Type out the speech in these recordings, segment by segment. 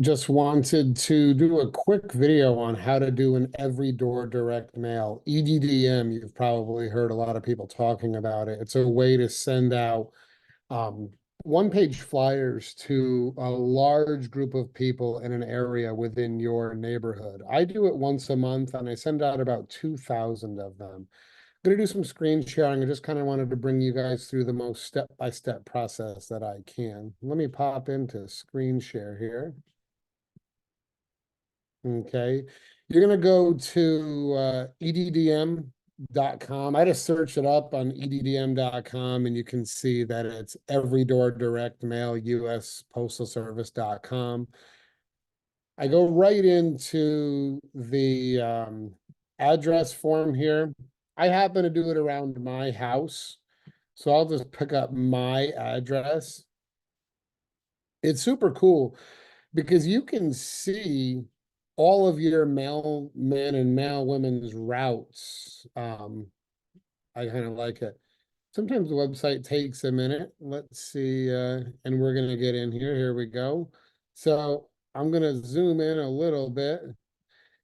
Just wanted to do a quick video on how to do an every door direct mail. EDDM, you've probably heard a lot of people talking about it. It's a way to send out um, one-page flyers to a large group of people in an area within your neighborhood. I do it once a month and I send out about 2,000 of them. I'm going to do some screen sharing. I just kind of wanted to bring you guys through the most step-by-step process that I can. Let me pop into screen share here. Okay, you're gonna go to eddm.com. I just searched it up on eddm.com and you can see that it's every door direct mail, US Postal Service.com. I go right into the address form here. I happen to do it around my house, so I'll just pick up my address. It's super cool because you can see all of your mailmen and mailwomen's routes. I kind of like it. Sometimes the website takes a minute. Let's see, and we're gonna get in here. Here we go. So I'm gonna zoom in a little bit,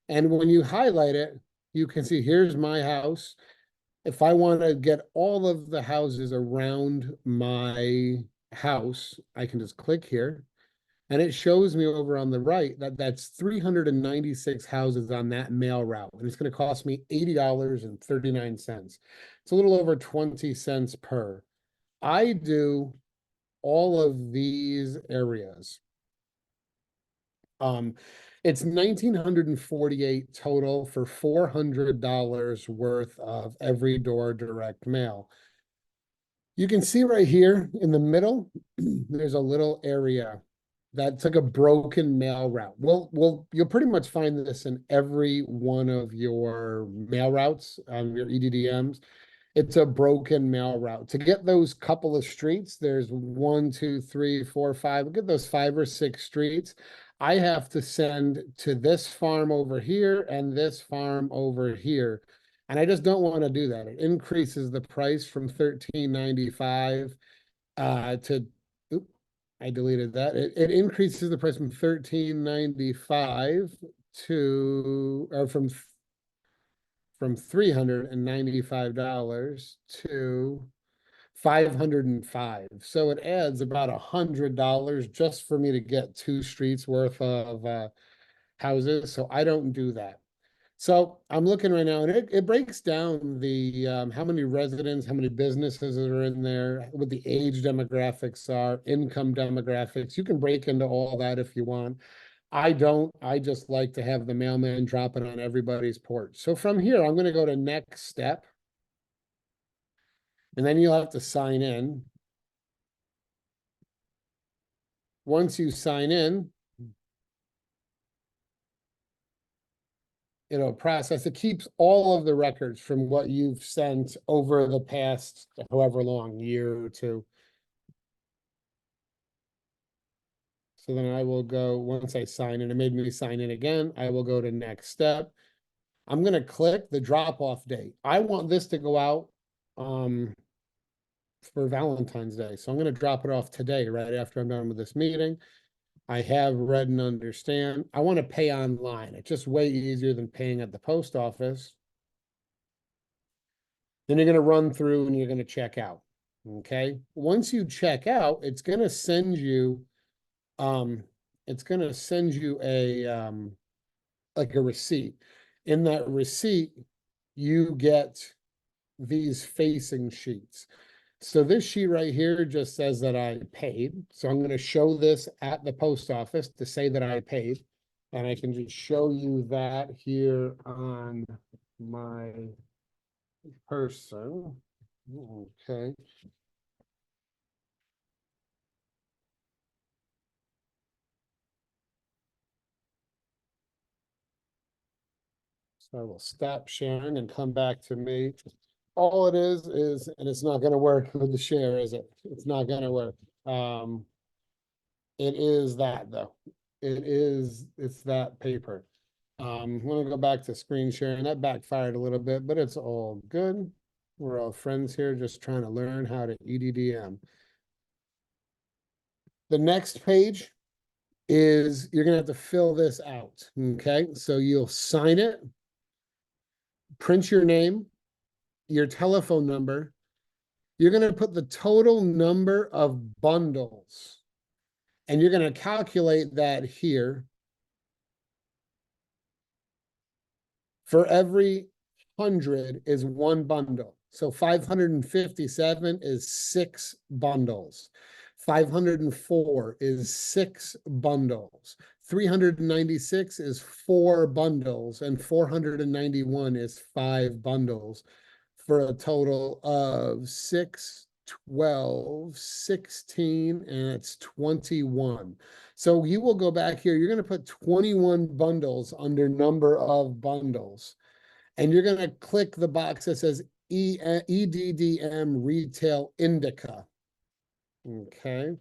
and when you highlight it, you can see here's my house. If I want to get all of the houses around my house, I can just click here and it shows me over on the right that that's 396 houses on that mail route. And it's going to cost me $80.39. It's a little over 20 cents per. I do all of these areas. Um, it's 1,948 total for $400 worth of every door direct mail. You can see right here in the middle, there's a little area that's like a broken mail route. Well, you'll pretty much find this in every one of your mail routes on your EDDMs. It's a broken mail route. To get those couple of streets, there's one, two, three, four, five. Look at those 5 or 6 streets. I have to send to this farm over here and this farm over here. And I just don't want to do that. It increases the price from $13.95 to oop, I deleted that. It increases the price from $13.95 to or from $395 to 505. So it adds about $100 just for me to get 2 streets worth of houses. So I don't do that. So I'm looking right now, and it breaks down the how many residents, how many businesses are in there, what the age demographics are, income demographics. You can break into all that if you want. I don't. I just like to have the mailman drop it on everybody's porch. So from here, I'm going to go to next step, and then you'll have to sign in. Once you sign in, process. It keeps all of the records from what you've sent over the past however long, year or two. So then I will go, once I sign in, it made me sign in again. I will go to next step. I'm going to click the drop off date. I want this to go out for Valentine's Day. So I'm going to drop it off today, right after I'm done with this meeting. I have read and understand. I want to pay online. It's just way easier than paying at the post office. Then you're going to run through and you're going to check out. Okay. Once you check out, it's going to send you um a like a receipt. In that receipt, you get these facing sheets. So this sheet right here just says that I paid. So I'm going to show this at the post office to say that I paid. And I can just show you that here on my person. Okay. So I will stop sharing and come back to me. All it is, and it's not going to work with the share, is it? It's not going to work. It is that though. It's that paper. I'm going to go back to screen sharing. That backfired a little bit, but it's all good. We're all friends here, just trying to learn how to EDDM. The next page is you're gonna have to fill this out, okay? So you'll sign it, print your name, your telephone number. You're gonna put the total number of bundles, and you're gonna calculate that here. For every 100 is one bundle. So 557 is 6 bundles. 504 is 6 bundles. 396 is 4 bundles. And 491 is 5 bundles for a total of 6, 12, 16, and it's 21. So you will go back here, you're going to put 21 bundles under number of bundles, and you're going to click the box that says EDDM Retail Indica. Okay.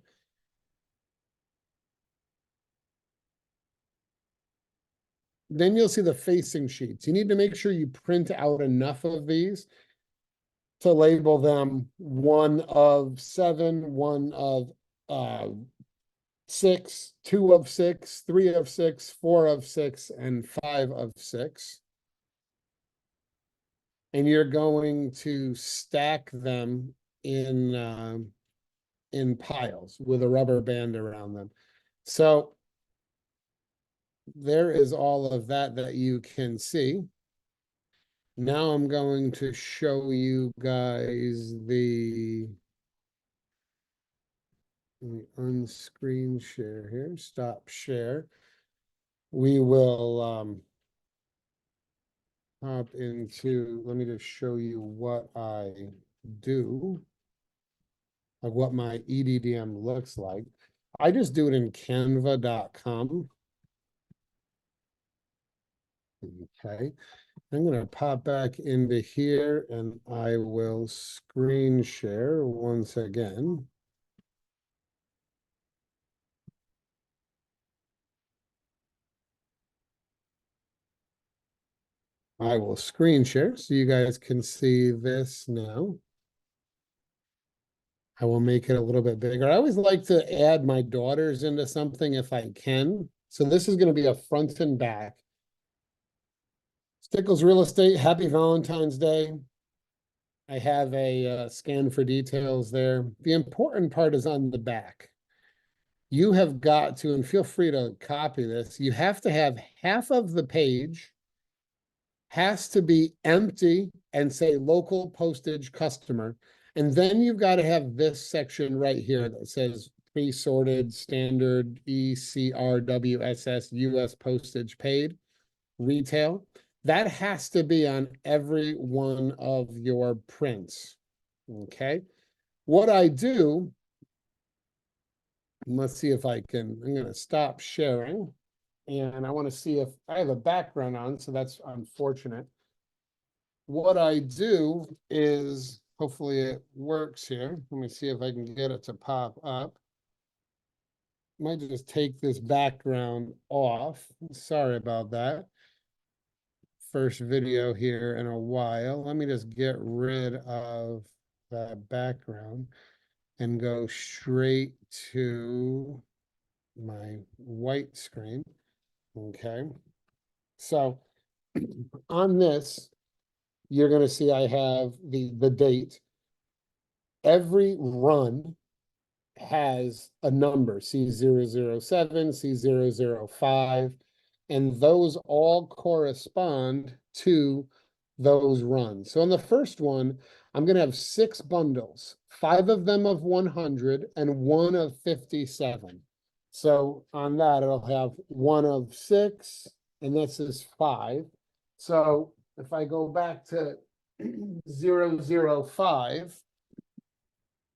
Then you'll see the facing sheets. You need to make sure you print out enough of these to label them 1 of 7, 1 of 6, 2 of 6, 3 of 6, 4 of 6, and 5 of 6. And you're going to stack them in piles with a rubber band around them. So there is all of that you can see. Now I'm going to show you guys the, let me unscreen share here, stop share. We will hop into, let me just show you what I do, like what my EDDM looks like. I just do it in canva.com. Okay, I'm going to pop back into here and I will screen share once again. I will screen share so you guys can see this now. I will make it a little bit bigger. I always like to add my daughters into something if I can. So this is going to be a front and back. Stickles Real Estate, happy Valentine's Day. I have a scan for details there. The important part is on the back. You have got to, and feel free to copy this, you have to have half of the page has to be empty and say local postage customer. And then you've got to have this section right here that says pre-sorted standard ECRWSS US postage paid retail. That has to be on every one of your prints. Okay. What I do, let's see if I can, I'm going to stop sharing. And I want to see if I have a background on, so that's unfortunate. What I do is, hopefully it works here. Let me see if I can get it to pop up. Might just take this background off. Sorry about that. First video here in a while. Let me just get rid of that background and go straight to my white screen. Okay. So on this, you're going to see I have the date. Every run has a number, C007, C005, and those all correspond to those runs. So on the first one, I'm going to have 6 bundles, 5 of them of 100 and 1 of 57. So on that, it'll have 1 of 6, and this is 5. So if I go back to 005,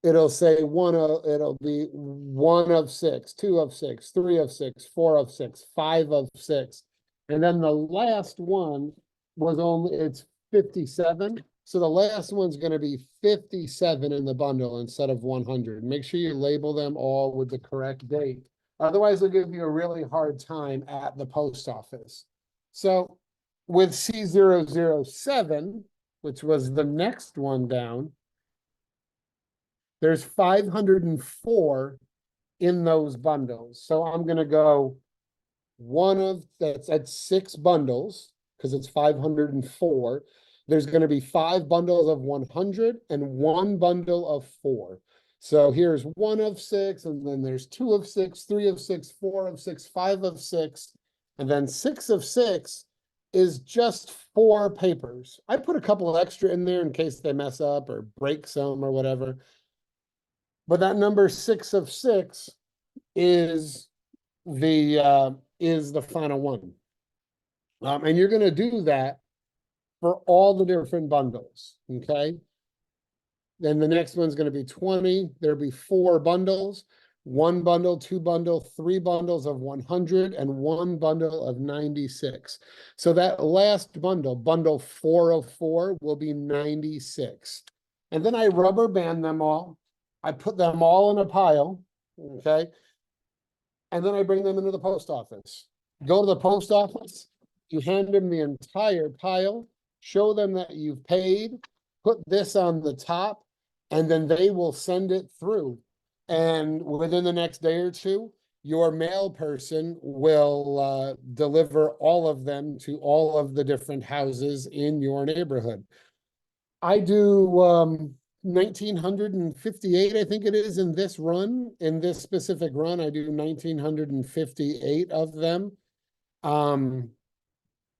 it'll say it'll be 1 of 6, 2 of 6, 3 of 6, 4 of 6, 5 of 6. And then the last one was it's 57. So the last one's going to be 57 in the bundle instead of 100. Make sure you label them all with the correct date. Otherwise, they'll give you a really hard time at the post office. So with C007, which was the next one down, there's 504 in those bundles. So I'm gonna go that's at 6 bundles, because it's 504. There's going to be 5 bundles of 100 and 1 bundle of 4. So here's 1 of 6, and then there's 2 of 6, 3 of 6, 4 of 6, 5 of 6, and then 6 of 6 is just 4 papers. I put a couple extra in there in case they mess up or break some or whatever. But that number 6 of 6 is the final one. And you're going to do that for all the different bundles, okay? Then the next one's going to be 20. There'll be 4 bundles, 1 bundle, 2 bundle, 3 bundles of 100, and 1 bundle of 96. So that last bundle, bundle 404, will be 96. And then I rubber band them all. I put them all in a pile, okay? And then I bring them into the post office. Go to the post office, you hand them the entire pile, show them that you've paid, put this on the top, and then they will send it through. And within the next day or two, your mail person will deliver all of them to all of the different houses in your neighborhood. I do 1,958, I think it is, in this run. In this specific run, I do 1,958 of them.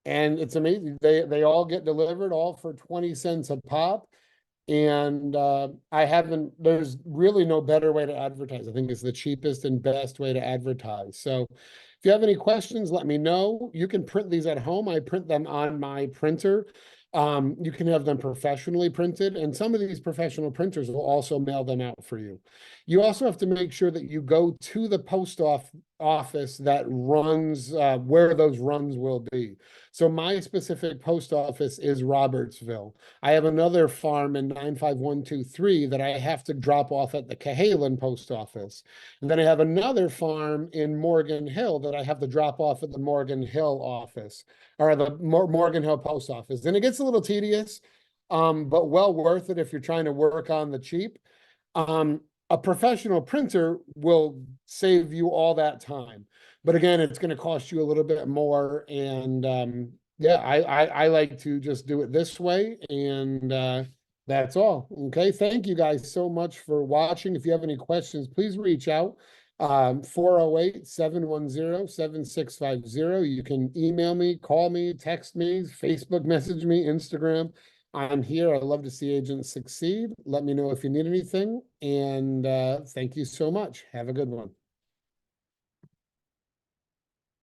And it's amazing. They all get delivered, all for 20 cents a pop. And there's really no better way to advertise. I think it's the cheapest and best way to advertise. So if you have any questions, let me know. You can print these at home. I print them on my printer. You can have them professionally printed, and some of these professional printers will also mail them out for you. You also have to make sure that you go to the post office that runs where those runs will be. So my specific post office is Robertsville. I have another farm in 95123 that I have to drop off at the Cahalan post office. And then I have another farm in Morgan Hill that I have to drop off at the Morgan Hill office, or the Morgan Hill post office. And it gets a little tedious, but well worth it if you're trying to work on the cheap. A professional printer will save you all that time. But again, it's going to cost you a little bit more. And yeah, I like to just do it this way. And that's all. Okay. Thank you guys so much for watching. If you have any questions, please reach out. 408-710-7650. You can email me, call me, text me, Facebook message me, Instagram. I'm here. I love to see agents succeed. Let me know if you need anything. And thank you so much. Have a good one.